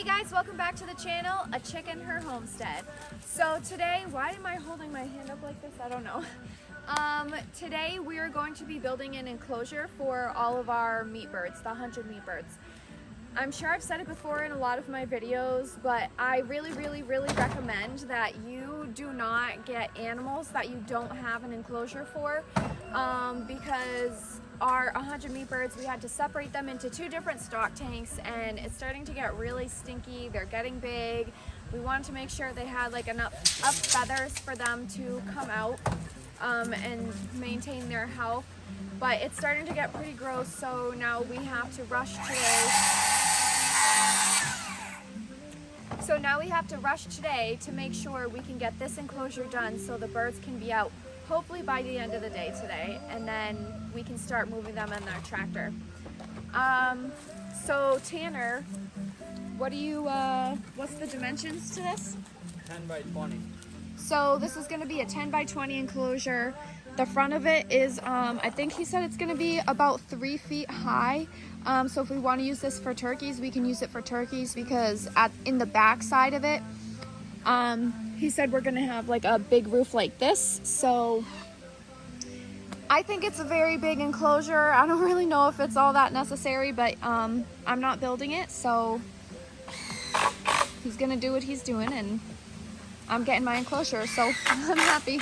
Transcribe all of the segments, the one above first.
guys, welcome back to the channel, A Chick and Her Homestead. So today, why am I holding my hand up like this? I don't know. Today we are going to be building an enclosure for all of our meat birds, the 100 meat birds. I'm sure I've said it before in a lot of my videos, but I really recommend that you do not get animals that you don't have an enclosure for, because our 100 meat birds, we had to separate them into 2 different stock tanks, and it's starting to get really stinky. They're getting big. We wanted to make sure they had like enough feathers for them to come out and maintain their health, but it's starting to get pretty gross, so now we have to rush today to make sure we can get this enclosure done so the birds can be out hopefully by the end of the day today, and then we can start moving them in their tractor. So Tanner, what's the dimensions to this? 10 by 20. So this is going to be a 10 by 20 enclosure. The front of it is, I think he said it's going to be about 3 feet high. So if we want to use this for turkeys, we can use it for turkeys, because in the back side of it, he said we're going to have like a big roof like this. So I think it's a very big enclosure. I don't really know if it's all that necessary, but I'm not building it, so he's going to do what he's doing, and I'm getting my enclosure, so I'm happy.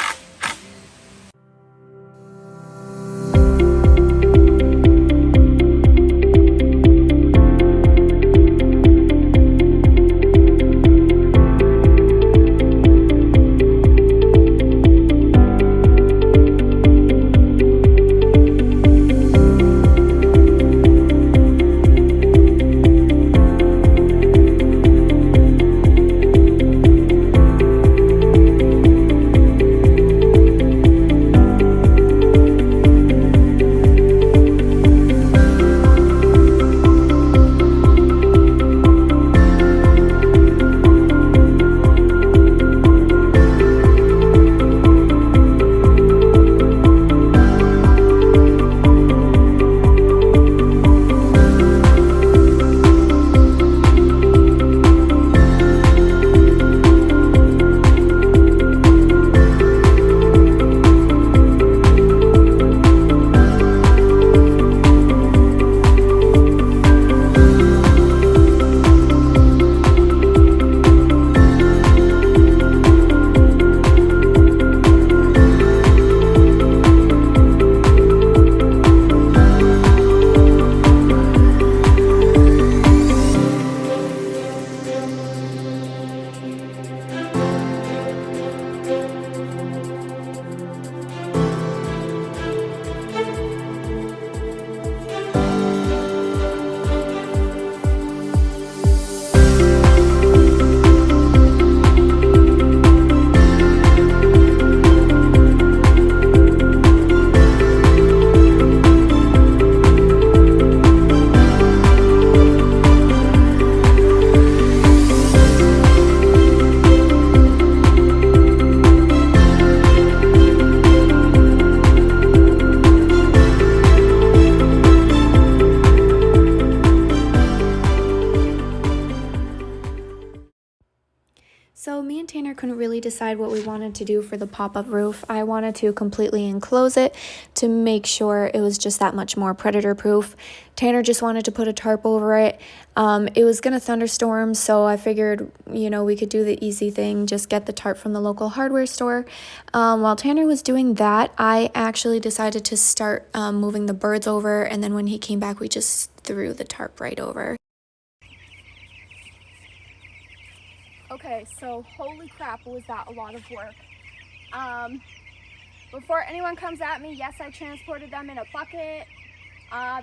So me and Tanner couldn't really decide what we wanted to do for the pop-up roof. I wanted to completely enclose it to make sure it was just that much more predator proof. Tanner just wanted to put a tarp over it. It was gonna thunderstorm, so I figured, we could do the easy thing, just get the tarp from the local hardware store. While Tanner was doing that, I actually decided to start moving the birds over, and then when he came back, we just threw the tarp right over. Okay, so holy crap, was that a lot of work. Before anyone comes at me, yes, I transported them in a bucket.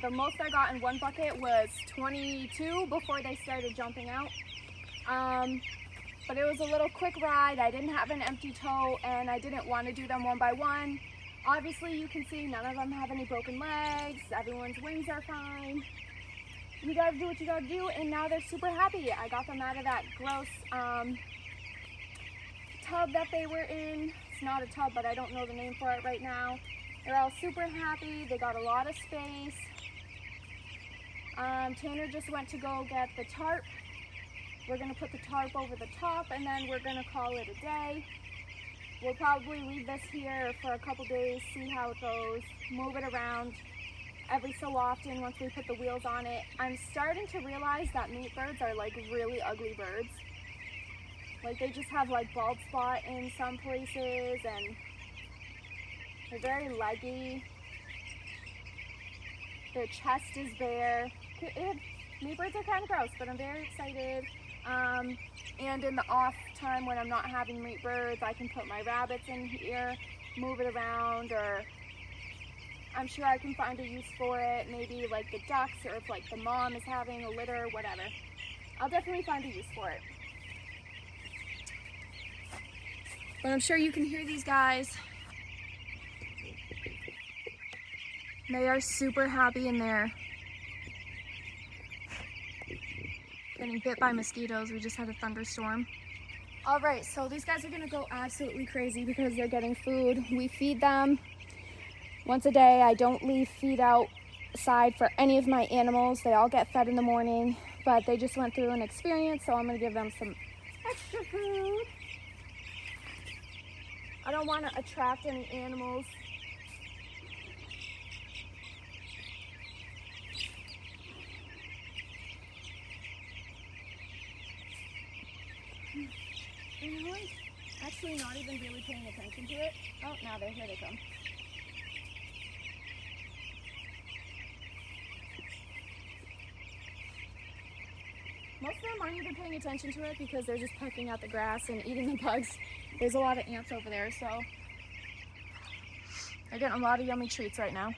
The most I got in one bucket was 22 before they started jumping out. But it was a little quick ride. I didn't have an empty tow, and I didn't want to do them one by one. Obviously, you can see none of them have any broken legs. Everyone's wings are fine. You gotta do what you gotta do, and now they're super happy. I got them out of that gross tub that they were in. It's not a tub, but I don't know the name for it right now. They're all super happy. They got a lot of space. Tanner just went to go get the tarp We're gonna put the tarp over the top and then we're gonna call it a day. We'll probably leave this here for a couple days, see how it goes, move it around every so often once we put the wheels on it. I'm starting to realize that meat birds are like really ugly birds. Like they just have like bald spot in some places and they're very leggy. Their chest is bare. Meat birds are kind of gross, but I'm very excited. And in the off time when I'm not having meat birds, I can put my rabbits in here, move it around, or I'm sure I can find a use for it. Maybe like the ducks, or if like the mom is having a litter, whatever. I'll definitely find a use for it. But I'm sure you can hear these guys. They are super happy in there. Getting bit by mosquitoes. We just had a thunderstorm. All right, so these guys are gonna go absolutely crazy because they're getting food. We feed them once a day. I don't leave feed outside for any of my animals. They all get fed in the morning, but they just went through an experience, so I'm gonna give them some extra food. I don't wanna attract any animals. Actually not even really paying attention to it. Oh, now here they come. Most of them aren't even paying attention to it because they're just pecking at the grass and eating the bugs. There's a lot of ants over there, so they're getting a lot of yummy treats right now.